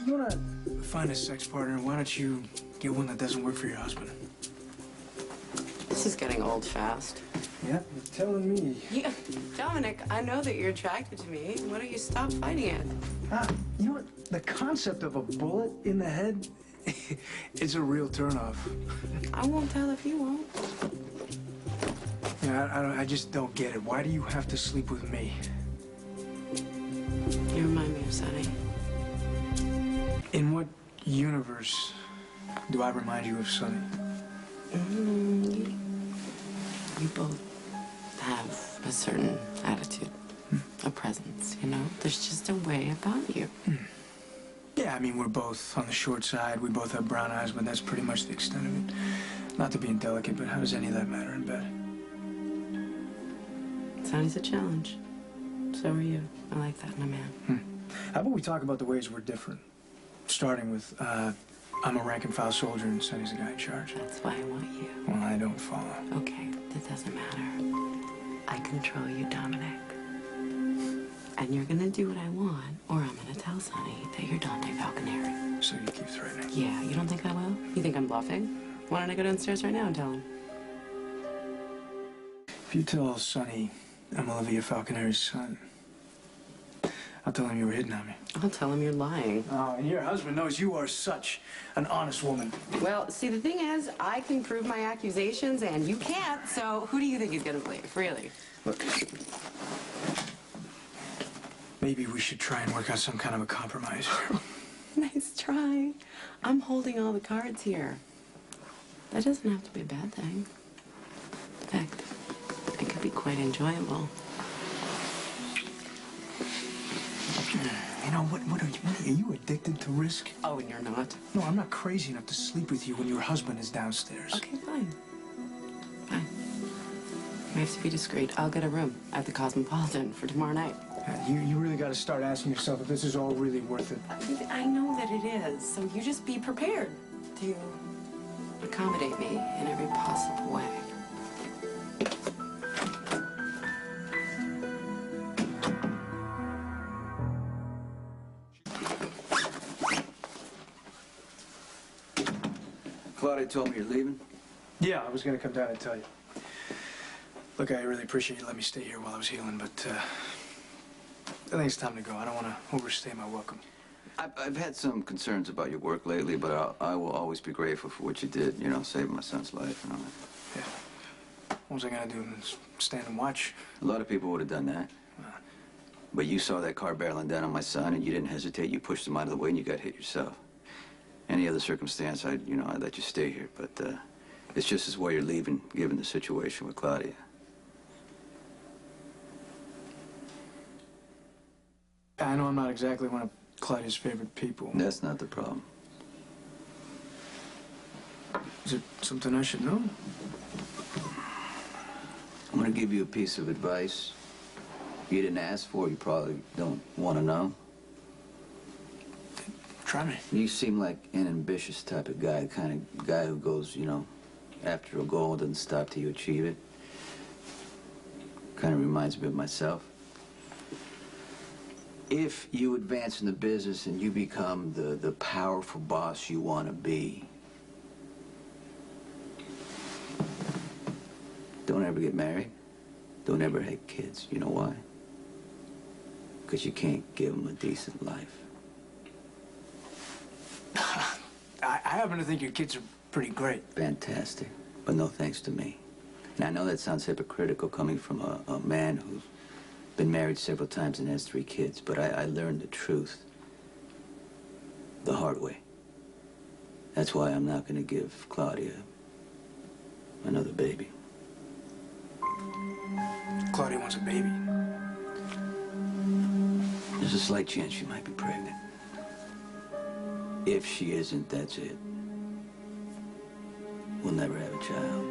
you wanna find a sex partner, why don't you get one that doesn't work for your husband? This is getting old fast. Yeah, you're telling me. Yeah, Dominic, I know that you're attracted to me. Why don't you stop fighting it? You know what? The concept of a bullet in the head, it's a real turnoff. I won't tell if you won't. Yeah, I just don't get it. Why do you have to sleep with me? You remind me of Sonny. In what universe do I remind you of Sonny? You both have a certain attitude, a presence, you know? There's just a way about you. Yeah, I mean, we're both on the short side. We both have brown eyes, but that's pretty much the extent of it. Not to be indelicate, but how does any of that matter in bed? Sonny's a challenge. So are you. I like that in a man. How about we talk about the ways we're different? Starting with, I'm a rank-and-file soldier and Sonny's the guy in charge. That's why I want you. Well, I don't follow. Okay, that doesn't matter. I control you, Dominic. And you're gonna do what I want, or I'm gonna tell Sonny that you're Dante Falconeri. So you keep threatening? Yeah, you don't think I will? You think I'm bluffing? Why don't I go downstairs right now and tell him? If you tell Sonny I'm Olivia Falconeri's son, I'll tell him you were hitting on me. I'll tell him you're lying. Oh, and your husband knows you are such an honest woman. Well, see, the thing is, I can prove my accusations, and you can't, so who do you think he's gonna believe, really? Look, maybe we should try and work out some kind of a compromise. Nice try. I'm holding all the cards here. That doesn't have to be a bad thing. In fact, it could be quite enjoyable. You know, what are you addicted to risk? Oh, and you're not? No, I'm not crazy enough to sleep with you when your husband is downstairs. Okay, fine. Fine. We have to be discreet. I'll get a room at the Cosmopolitan for tomorrow night. You really got to start asking yourself if this is all really worth it. I know that it is, so you just be prepared to accommodate me in every possible way. Claudia told me you're leaving? Yeah, I was going to come down and tell you. Look, I really appreciate you letting me stay here while I was healing, but I think it's time to go. I don't want to overstay my welcome. I've had some concerns about your work lately, but I will always be grateful for what you did, you know, saving my son's life and all that. Yeah. What was I going to do? Stand and watch? A lot of people would have done that. But you saw that car barreling down on my son, and you didn't hesitate. You pushed him out of the way, and you got hit yourself. Any other circumstance, I'd let you stay here, but it's just as well you're leaving, given the situation with Claudia. I know I'm not exactly one of Claudia's favorite people. That's not the problem. Is it something I should know? I'm gonna give you a piece of advice. You didn't ask for it, you probably don't want to know. Try me. You seem like an ambitious type of guy, the kind of guy who goes, after a goal and doesn't stop till you achieve it. Kind of reminds me of myself. If you advance in the business and you become the powerful boss you want to be, don't ever get married. Don't ever have kids. You know why? Because you can't give them a decent life. I happen to think your kids are pretty great. Fantastic, but no thanks to me. And I know that sounds hypocritical coming from a man who's been married several times and has 3 kids, but I learned the truth the hard way. That's why I'm not going to give Claudia another baby. Claudia wants a baby. There's a slight chance she might be pregnant. If she isn't, that's it. We'll never have a child.